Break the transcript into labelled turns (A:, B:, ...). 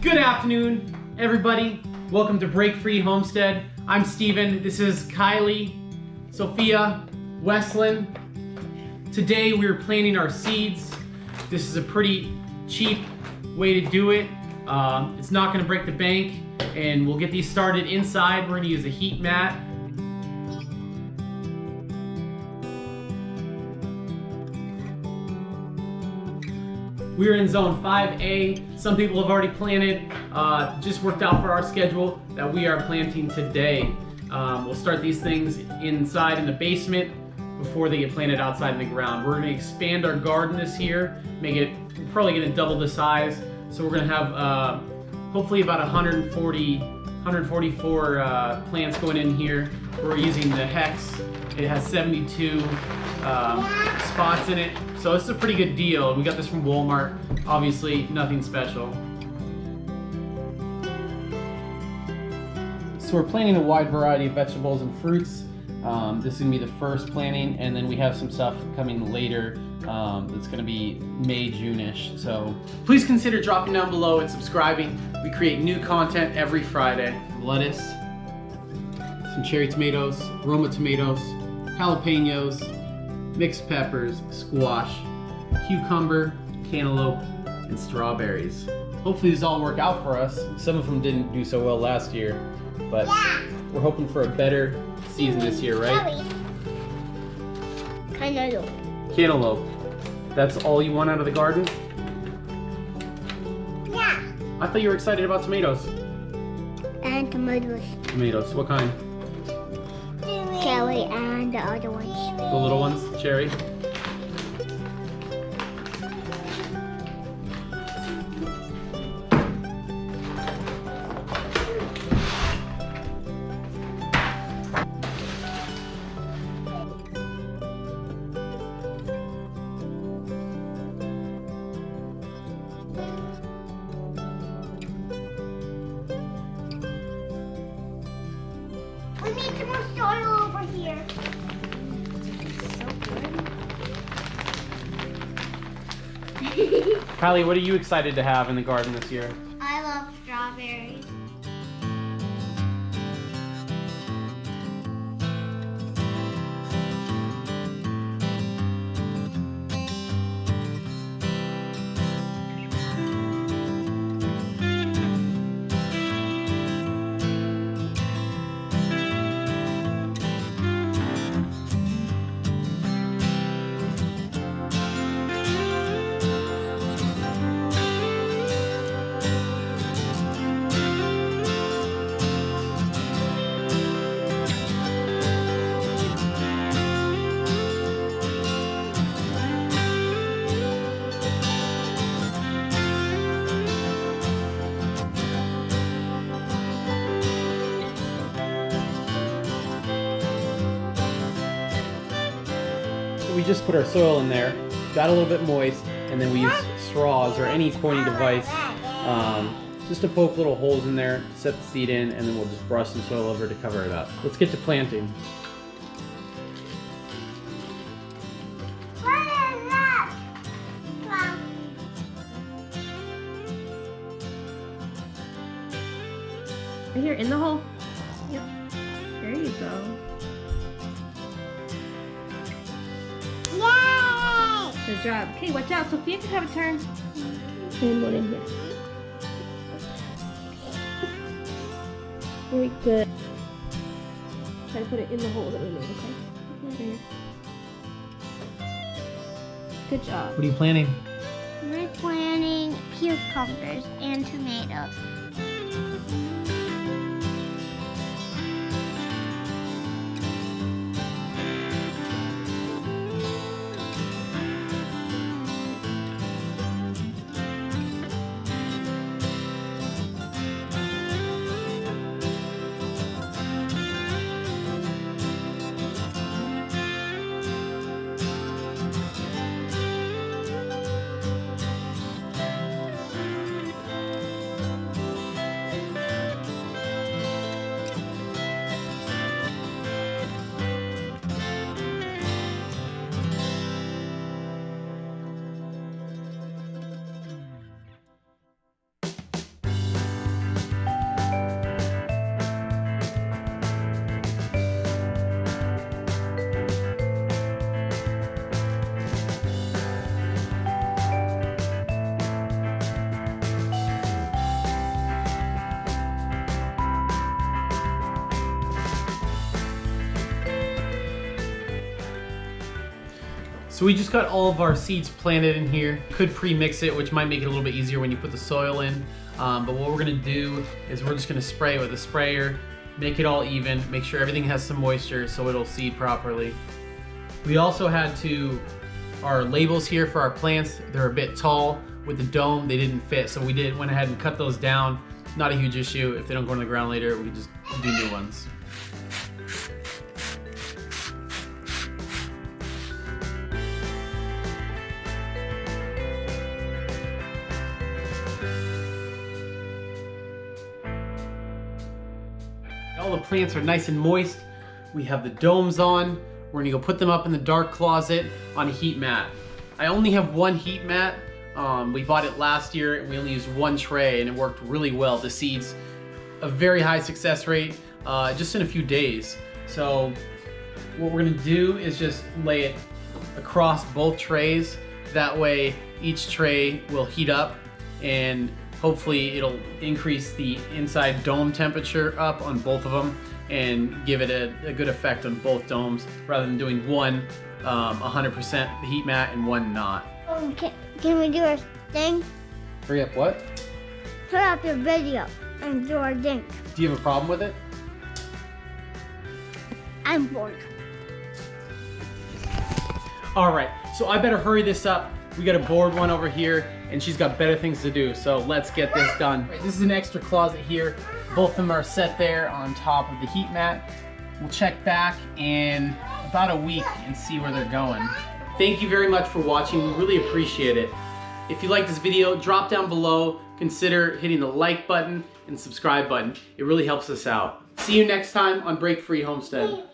A: Good afternoon, everybody. Welcome to Break Free Homestead. I'm Steven. This is Kylie, Sophia, Westlyn. Today we're planting our seeds. This is a pretty cheap way to do it. It's not going to break the bank, and we'll get these started inside. We're going to use a heat mat. We're in zone 5A. Some people have already planted. Just worked out for our schedule that we are planting today. We'll start these things inside in the basement before they get planted outside in the ground. We're going to expand our garden this year, we're probably going to double the size. So we're going to have hopefully about 144 plants going in here. We're using the Hex. It has 72 spots in it. So it's a pretty good deal. We got this from Walmart. Obviously, nothing special. So we're planting a wide variety of vegetables and fruits. This is gonna be the first planting, and then we have some stuff coming later that's gonna be May, June-ish. So please consider dropping down below and subscribing. We create new content every Friday. Lettuce, some cherry tomatoes, Roma tomatoes, jalapenos, mixed peppers, squash, cucumber, cantaloupe, and strawberries. Hopefully these all work out for us. Some of them didn't do so well last year, but we're hoping for a better season this year, right?
B: Cantaloupe.
A: Cantaloupe. That's all you want out of the garden?
B: Yeah.
A: I thought you were excited about tomatoes.
B: And tomatoes.
A: Tomatoes, what kind?
B: Cherry and the other ones.
A: The little ones, cherry.
B: We need some more soil over here. So good.
A: Kylie, what are you excited to have in the garden this year?
B: I love strawberries.
A: We just put our soil in there, got a little bit moist, and then we use straws or any pointy device just to poke little holes in there, set the seed in, and then we'll just brush some soil over to cover it up. Let's get to planting.
C: Right here in the hole. Yep. There you go.
B: Yay!
C: Good job. Okay, watch out. Sophia can have a turn. And one in here. Very good. Try to put it in the hole that we made, okay? Good job.
A: What are you planting?
B: We're planting cucumbers and tomatoes.
A: So we just got all of our seeds planted in here. Could pre-mix it, which might make it a little bit easier when you put the soil in. But what we're gonna do is we're just gonna spray it with a sprayer, make it all even, make sure everything has some moisture so it'll seed properly. We also had our labels here for our plants, they're a bit tall. With the dome, they didn't fit, so we went ahead and cut those down. Not a huge issue. If they don't go in the ground later, we can just do new ones. All the plants are nice and moist. We have the domes on. We're gonna go put them up in the dark closet on a heat mat. I only have one heat mat. We bought it last year and we only used one tray and it worked really well. The seeds, a very high success rate just in a few days. So what we're gonna do is just lay it across both trays. That way each tray will heat up and hopefully it'll increase the inside dome temperature up on both of them and give it a good effect on both domes rather than doing one 100% heat mat and one not.
B: Can we do our thing?
A: Hurry up, what?
B: Put up your video and do our thing.
A: Do you have a problem with it?
B: I'm bored.
A: All right, so I better hurry this up. We got a bored one over here and she's got better things to do, so let's get this done. This is an extra closet here. Both of them are set there on top of the heat mat. We'll check back in about a week and see where they're going. Thank you very much for watching. We really appreciate it. If you like this video, drop down below. Consider hitting the like button and subscribe button. It really helps us out. See you next time on Break Free Homestead.